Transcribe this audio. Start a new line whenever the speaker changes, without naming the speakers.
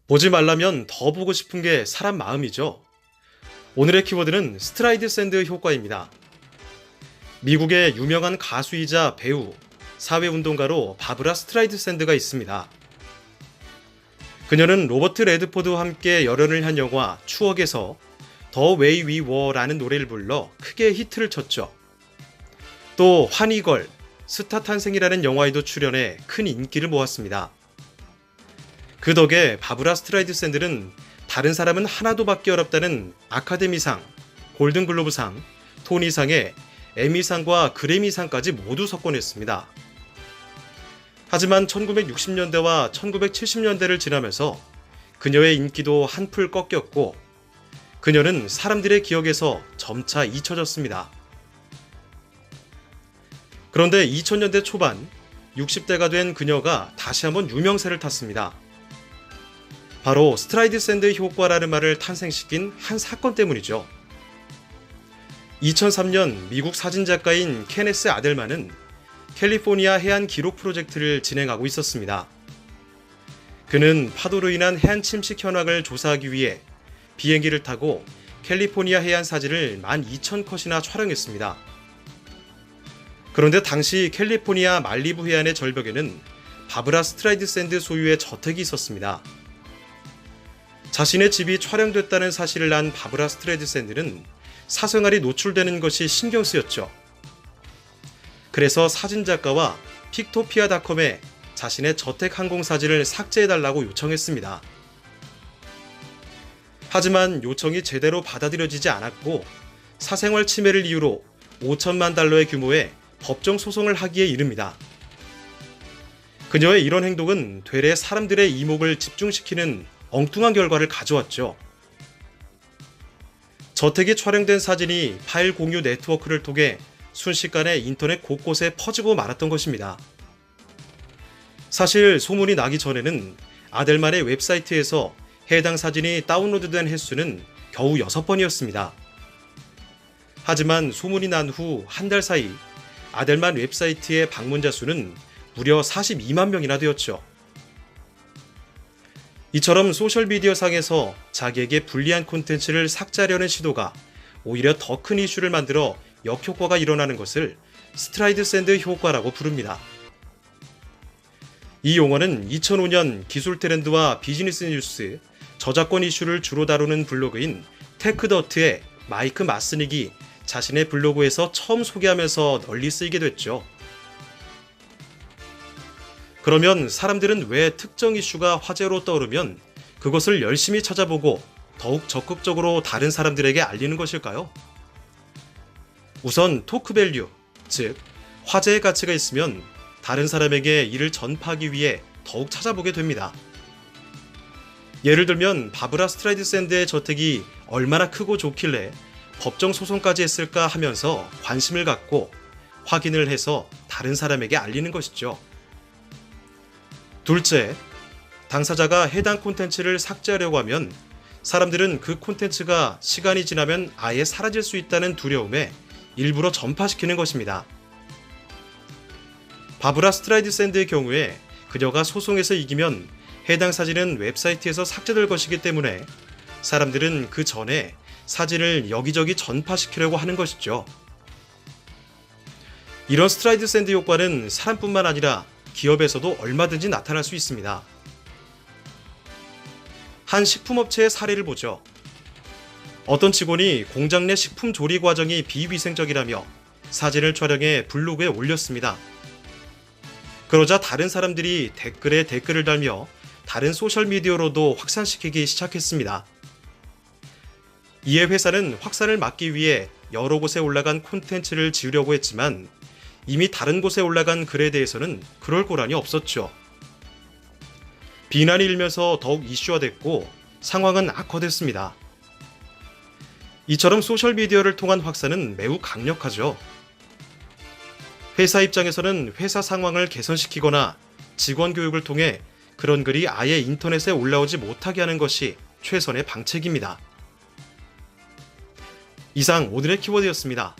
보지 말라면 더 보고 싶은 게 사람 마음이죠. 오늘의 키워드는 스트라이드 샌드 효과입니다. 미국의 유명한 가수이자 배우, 사회운동가로 바브라 스트라이드 샌드가 있습니다. 그녀는 로버트 레드포드와 함께 열연을 한 영화 추억에서 더 웨이 위 워라는 노래를 불러 크게 히트를 쳤죠. 또 환희걸, 스타 탄생이라는 영화에도 출연해 큰 인기를 모았습니다. 그 덕에 바브라 스트라이드 샌드는 다른 사람은 하나도 받기 어렵다는 아카데미상, 골든글로브상, 토니상의 에미상과 그래미상까지 모두 석권했습니다. 하지만 1960년대와 1970년대를 지나면서 그녀의 인기도 한풀 꺾였고 그녀는 사람들의 기억에서 점차 잊혀졌습니다. 그런데 2000년대 초반 60대가 된 그녀가 다시 한번 유명세를 탔습니다. 바로 스트라이드 샌드 효과라는 말을 탄생시킨 한 사건 때문이죠. 2003년 미국 사진작가인 케네스 아델만은 캘리포니아 해안 기록 프로젝트를 진행하고 있었습니다. 그는 파도로 인한 해안 침식 현황을 조사하기 위해 비행기를 타고 캘리포니아 해안 사진을 12,000컷이나 촬영했습니다. 그런데 당시 캘리포니아 말리부 해안의 절벽에는 바브라 스트라이드 샌드 소유의 저택이 있었습니다. 자신의 집이 촬영됐다는 사실을 안 바브라 스트라이드 샌드는 사생활이 노출되는 것이 신경 쓰였죠. 그래서 사진작가와 픽토피아닷컴에 자신의 저택 항공 사진을 삭제해달라고 요청했습니다. 하지만 요청이 제대로 받아들여지지 않았고 사생활 침해를 이유로 5천만 달러의 규모의 법정 소송을 하기에 이릅니다. 그녀의 이런 행동은 되레 사람들의 이목을 집중시키는 엉뚱한 결과를 가져왔죠. 저택이 촬영된 사진이 파일 공유 네트워크를 통해 순식간에 인터넷 곳곳에 퍼지고 말았던 것입니다. 사실 소문이 나기 전에는 아델만의 웹사이트에서 해당 사진이 다운로드된 횟수는 겨우 6번이었습니다. 하지만 소문이 난 후 한 달 사이 아델만 웹사이트의 방문자 수는 무려 42만 명이나 되었죠. 이처럼 소셜미디어 상에서 자기에게 불리한 콘텐츠를 삭제하려는 시도가 오히려 더 큰 이슈를 만들어 역효과가 일어나는 것을 스트라이드 샌드 효과라고 부릅니다. 이 용어는 2005년 기술 트렌드와 비즈니스 뉴스, 저작권 이슈를 주로 다루는 블로그인 테크더트의 마이크 마스닉이 자신의 블로그에서 처음 소개하면서 널리 쓰이게 됐죠. 그러면 사람들은 왜 특정 이슈가 화제로 떠오르면 그것을 열심히 찾아보고 더욱 적극적으로 다른 사람들에게 알리는 것일까요? 우선 토크밸류, 즉 화제의 가치가 있으면 다른 사람에게 이를 전파하기 위해 더욱 찾아보게 됩니다. 예를 들면 바브라 스트라이드 샌드의 저택이 얼마나 크고 좋길래 법정 소송까지 했을까 하면서 관심을 갖고 확인을 해서 다른 사람에게 알리는 것이죠. 둘째, 당사자가 해당 콘텐츠를 삭제하려고 하면 사람들은 그 콘텐츠가 시간이 지나면 아예 사라질 수 있다는 두려움에 일부러 전파시키는 것입니다. 바브라 스트라이드 샌드의 경우에 그녀가 소송에서 이기면 해당 사진은 웹사이트에서 삭제될 것이기 때문에 사람들은 그 전에 사진을 여기저기 전파시키려고 하는 것이죠. 이런 스트라이드 샌드 효과는 사람뿐만 아니라 기업에서도 얼마든지 나타날 수 있습니다. 한 식품업체의 사례를 보죠. 어떤 직원이 공장 내 식품 조리 과정이 비위생적이라며 사진을 촬영해 블로그에 올렸습니다. 그러자 다른 사람들이 댓글에 댓글을 달며 다른 소셜미디어로도 확산시키기 시작했습니다. 이에 회사는 확산을 막기 위해 여러 곳에 올라간 콘텐츠를 지우려고 했지만 이미 다른 곳에 올라간 글에 대해서는 그럴 고란이 없었죠. 비난이 일면서 더욱 이슈화됐고 상황은 악화됐습니다. 이처럼 소셜미디어를 통한 확산은 매우 강력하죠. 회사 입장에서는 회사 상황을 개선시키거나 직원 교육을 통해 그런 글이 아예 인터넷에 올라오지 못하게 하는 것이 최선의 방책입니다. 이상 오늘의 키워드였습니다.